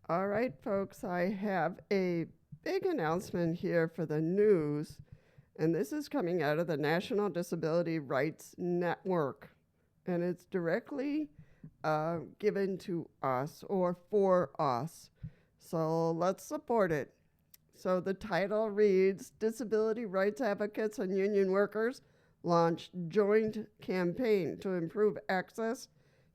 All right, folks, I have a big announcement here for the news, and this is coming out of the National Disability Rights Network, and it's directly given to us or for us. So let's support it. So the title reads Disability Rights Advocates and Union Workers launch joint campaign to improve access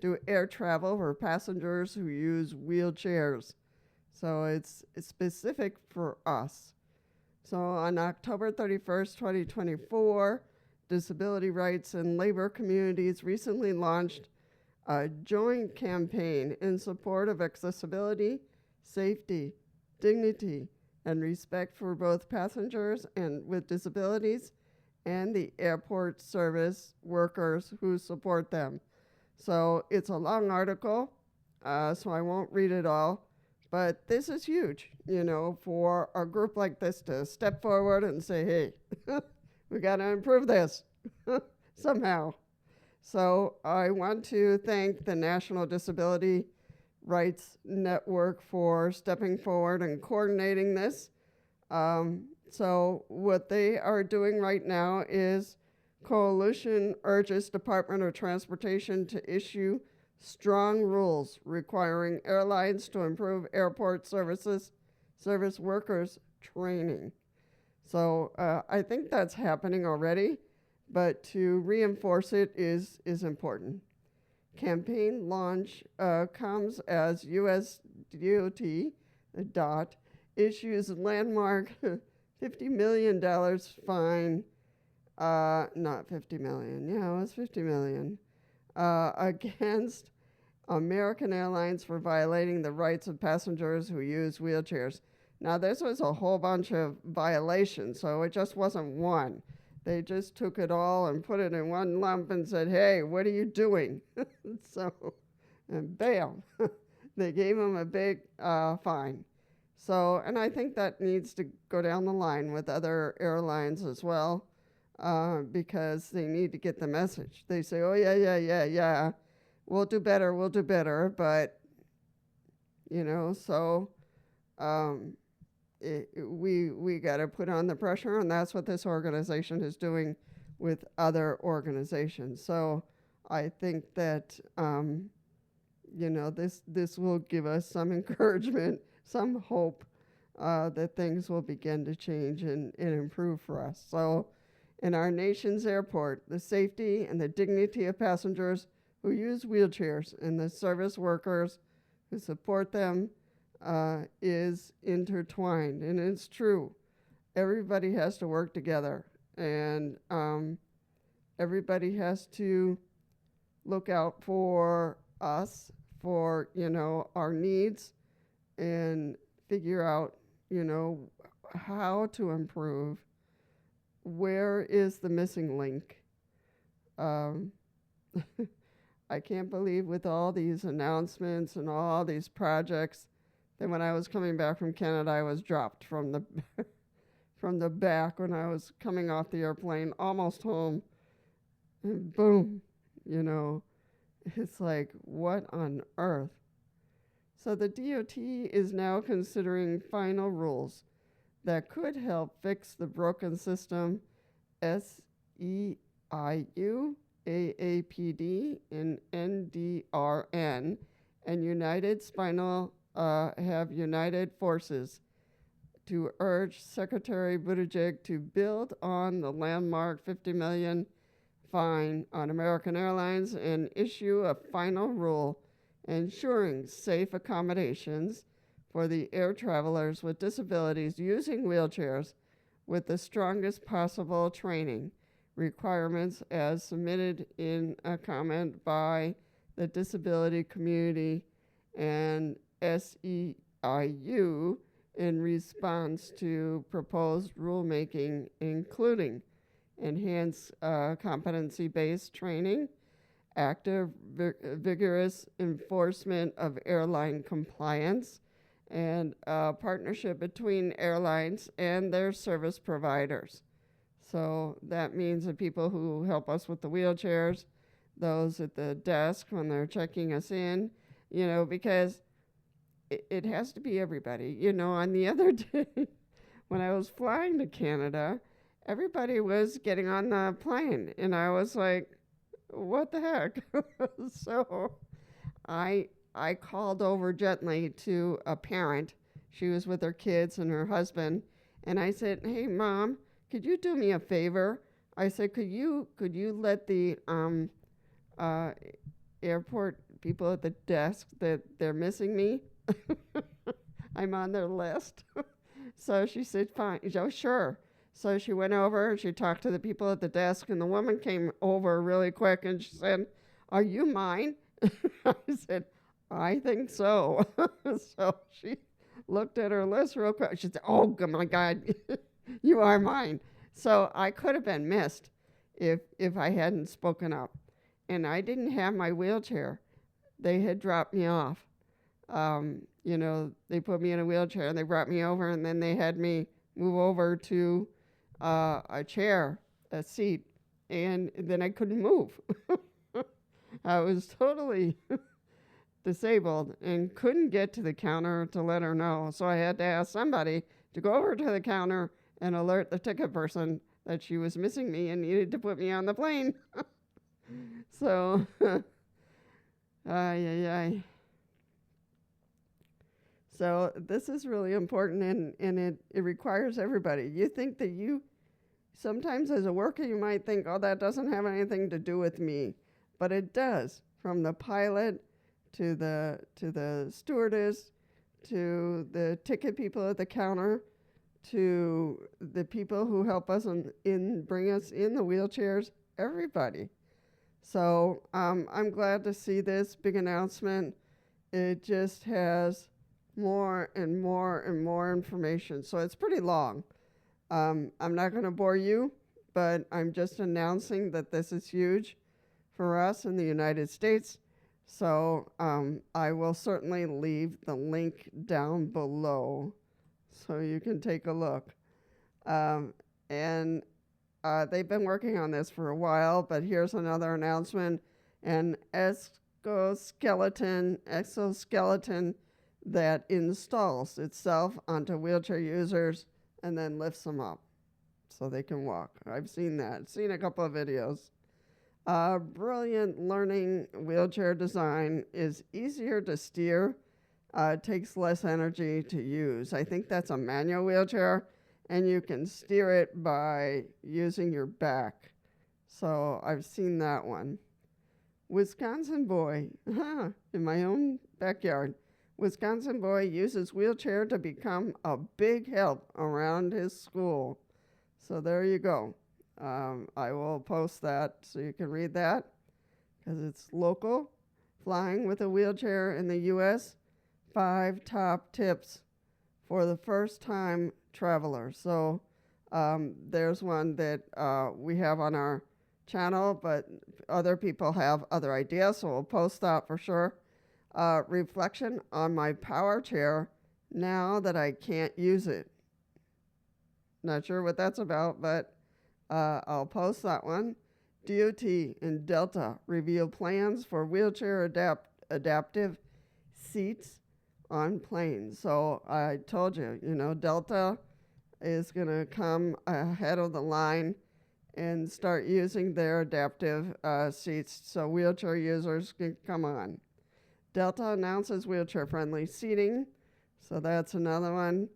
to air travel for passengers who use wheelchairs. So it's specific for us. So on October 31st, 2024, Disability Rights and Labor Communities recently launched a joint campaign in support of accessibility, safety, dignity, and respect for both passengers and with disabilities and the airport service workers who support them. So it's a long article, so I won't read it all. But this is huge, for a group like this to step forward and say, hey, we got to improve this somehow. So I want to thank the National Disability Rights Network for stepping forward and coordinating this. So what they are doing right now is Coalition urges Department of Transportation to issue strong rules requiring airlines to improve airport service workers training. So I think that's happening already, but to reinforce it is important. Campaign launch comes as U.S. DOT issues landmark $50 million fine, not 50 million, yeah, it was 50 million, against American Airlines for violating the rights of passengers who use wheelchairs. Now, this was a whole bunch of violations, so it just wasn't one. They just took it all and put it in one lump and said, hey, what are you doing? So, and bam, they gave them a big fine. So, and I think that needs to go down the line with other airlines as well, because they need to get the message. They say, oh, yeah, we'll do better, but, so we got to put on the pressure, and that's what this organization is doing with other organizations. So I think that, this will give us some encouragement, some hope that things will begin to change and improve for us. So in our nation's airport, the safety and the dignity of passengers who use wheelchairs and the service workers who support them is intertwined. And it's true. Everybody has to work together, and everybody has to look out for us, for, our needs, and figure out, how to improve. Where is the missing link? I can't believe with all these announcements and all these projects that when I was coming back from Canada, I was dropped from the from the back when I was coming off the airplane, almost home, and boom, it's like, what on earth? So the DOT is now considering final rules that could help fix the broken system. SEIU, AAPD, and NDRN, and United Spinal have united forces to urge Secretary Buttigieg to build on the landmark $50 million fine on American Airlines and issue a final rule ensuring safe accommodations for the air travelers with disabilities using wheelchairs with the strongest possible training requirements as submitted in a comment by the disability community and SEIU in response to proposed rulemaking, including enhanced competency-based training, active, vigorous enforcement of airline compliance, and partnership between airlines and their service providers. So that means the people who help us with the wheelchairs, those at the desk when they're checking us in, because it has to be everybody. You know, on the other day, when I was flying to Canada, everybody was getting on the plane, and I was like, what the heck? So I called over gently to a parent. She was with her kids and her husband, and I said, "Hey, Mom, could you do me a favor?" I said, "Could you let the uh, airport people at the desk that they're missing me? I'm on their list." So she said, "Fine." Oh, sure. So she went over and she talked to the people at the desk, and the woman came over really quick and she said, "Are you mine?" I said, "I think so." So she looked at her list real quick. She said, "Oh, my God, you are mine." So I could have been missed if I hadn't spoken up. And I didn't have my wheelchair. They had dropped me off. They put me in a wheelchair and they brought me over, and then they had me move over to a chair, a seat, and then I couldn't move. I was totally disabled and couldn't get to the counter to let her know. So I had to ask somebody to go over to the counter and alert the ticket person that she was missing me and needed to put me on the plane. So, ay, ay, ay. So this is really important, and it requires everybody. You think that sometimes as a worker, you might think, oh, that doesn't have anything to do with me. But it does, from the pilot to the stewardess, to the ticket people at the counter, to the people who help us bring us in the wheelchairs, everybody. So I'm glad to see this big announcement. It just has more and more and more information. So it's pretty long. I'm not going to bore you, but I'm just announcing that this is huge for us in the United States. So I will certainly leave the link down below so you can take a look. And they've been working on this for a while, but here's another announcement. An exoskeleton that installs itself onto wheelchair users and then lifts them up so they can walk. I've seen that. Seen a couple of videos. Brilliant learning wheelchair design is easier to steer, takes less energy to use. I think that's a manual wheelchair, and you can steer it by using your back. So I've seen that one. Wisconsin boy, in my own backyard. Wisconsin boy uses wheelchair to become a big help around his school. So there you go. I will post that so you can read that because it's local. Flying with a wheelchair in the U.S., 5 top tips for the first-time traveler. So there's one that we have on our channel, but other people have other ideas, so we'll post that for sure. Reflection on my power chair now that I can't use it. Not sure what that's about, but I'll post that one. DOT and Delta reveal plans for wheelchair adaptive seats on planes. So I told you, Delta is going to come ahead of the line and start using their adaptive seats so wheelchair users can come on. Delta announces wheelchair-friendly seating, so that's another one.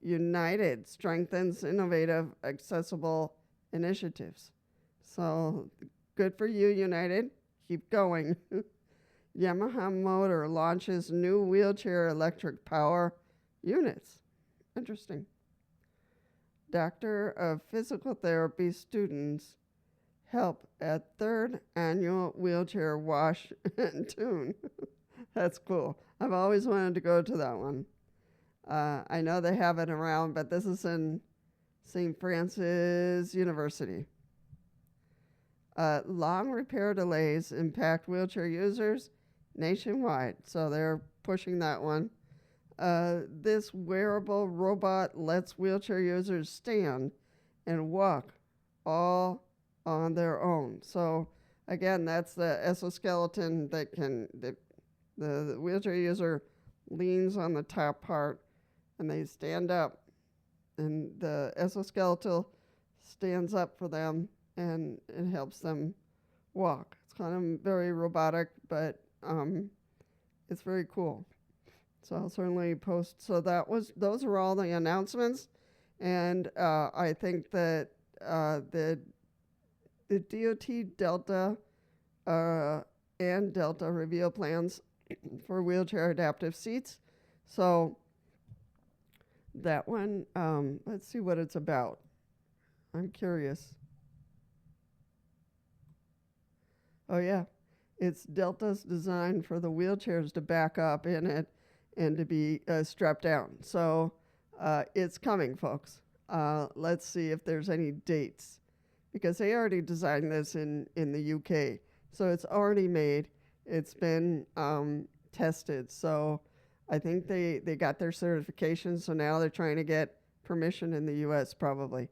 United strengthens innovative, accessible initiatives. So good for you, United. Keep going. Yamaha Motor launches new wheelchair electric power units. Interesting. Doctor of Physical Therapy students help at 3rd annual wheelchair wash and tune. That's cool. I've always wanted to go to that one. I know they have it around, but this is in St. Francis University. Long repair delays impact wheelchair users nationwide, so they're pushing that one. This wearable robot lets wheelchair users stand and walk all on their own. So again, that's the exoskeleton that can the wheelchair user leans on the top part, and they stand up, and the exoskeletal stands up for them, and it helps them walk. It's kind of very robotic, but it's very cool. So I'll certainly post. So those are all the announcements, and I think that the DOT Delta and Delta reveal plans for wheelchair adaptive seats. So that one, let's see what it's about. I'm curious. Oh yeah, it's Delta's design for the wheelchairs to back up in it and to be strapped down. So it's coming, folks. Let's see if there's any dates, because they already designed this in the UK. So it's already made. It's been tested. So I think they got their certification. So now they're trying to get permission in the US probably.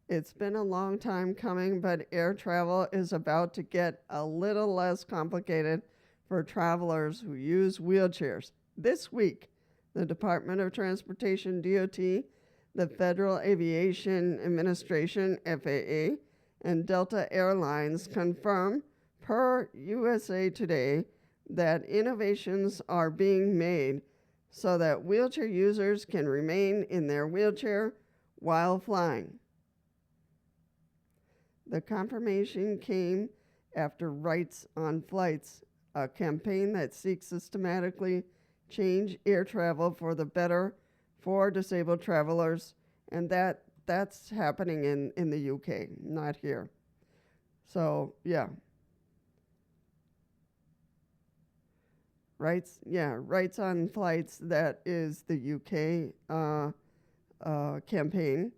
It's been a long time coming, but air travel is about to get a little less complicated for travelers who use wheelchairs. This week, the Department of Transportation, DOT, the Federal Aviation Administration, FAA, and Delta Airlines confirm, per USA Today, that innovations are being made so that wheelchair users can remain in their wheelchair while flying. The confirmation came after Rights on Flights, a campaign that seeks systematically change air travel for the better for disabled travelers, and that's happening in the UK, not here. So yeah. Rights on Flights, that is the UK campaign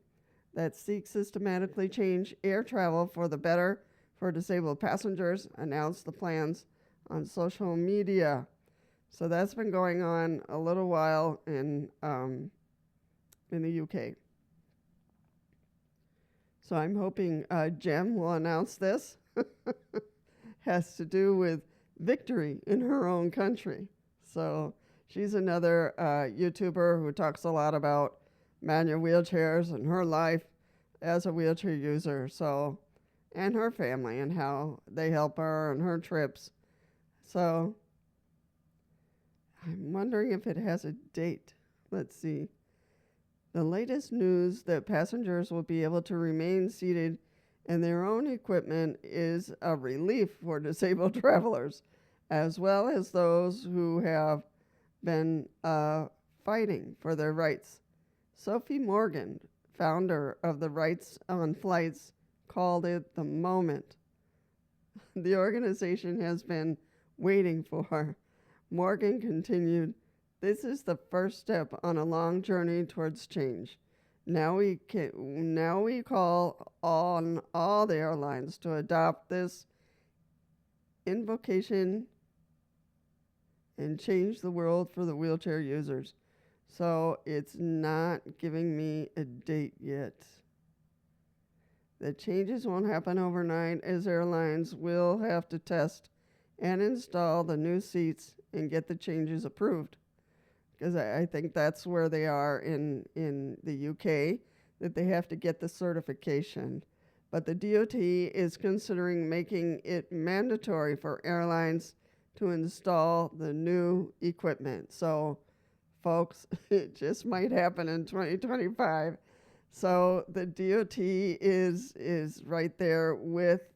that seeks systematically change air travel for the better for disabled passengers, announced the plans on social media. So that's been going on a little while in the UK. So I'm hoping Jem will announce this. Has to do with victory in her own country. So she's another YouTuber who talks a lot about manual wheelchairs and her life as a wheelchair user, so, and her family and how they help her and her trips. So I'm wondering if it has a date. Let's see. The latest news that passengers will be able to remain seated in their own equipment is a relief for disabled travelers, as well as those who have been fighting for their rights. Sophie Morgan, founder of the Rights on Flights, called it the moment the organization has been waiting for. Morgan continued, "This is the first step on a long journey towards change. Now we call on all the airlines to adopt this invocation and change the world for the wheelchair users." So it's not giving me a date yet. The changes won't happen overnight, as airlines will have to test and install the new seats and get the changes approved. Because I think that's where they are in the UK, that they have to get the certification. But the DOT is considering making it mandatory for airlines to install the new equipment. So, folks, it just might happen in 2025. So the DOT is right there with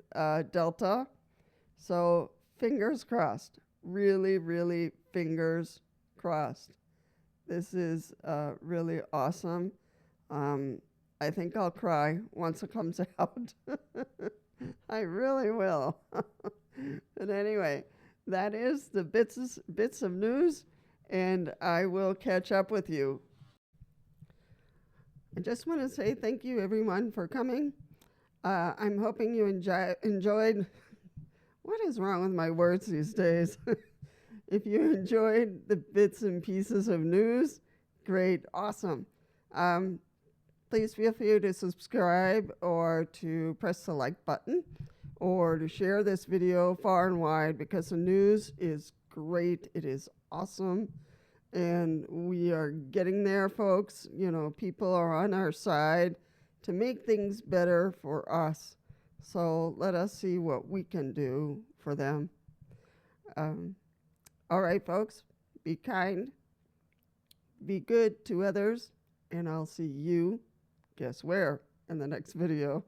Delta. So fingers crossed, really, really fingers crossed. This is really awesome. I think I'll cry once it comes out. I really will. But anyway, that is the bits of news, and I will catch up with you. I just want to say thank you, everyone, for coming. I'm hoping you enjoyed. What is wrong with my words these days? If you enjoyed the bits and pieces of news, great, awesome. Please feel free to subscribe or to press the like button or to share this video far and wide, because the news is great. It is awesome. And we are getting there, folks. You know, people are on our side to make things better for us. So let us see what we can do for them. Um, all right, folks, be kind, be good to others, and I'll see you, guess where, in the next video.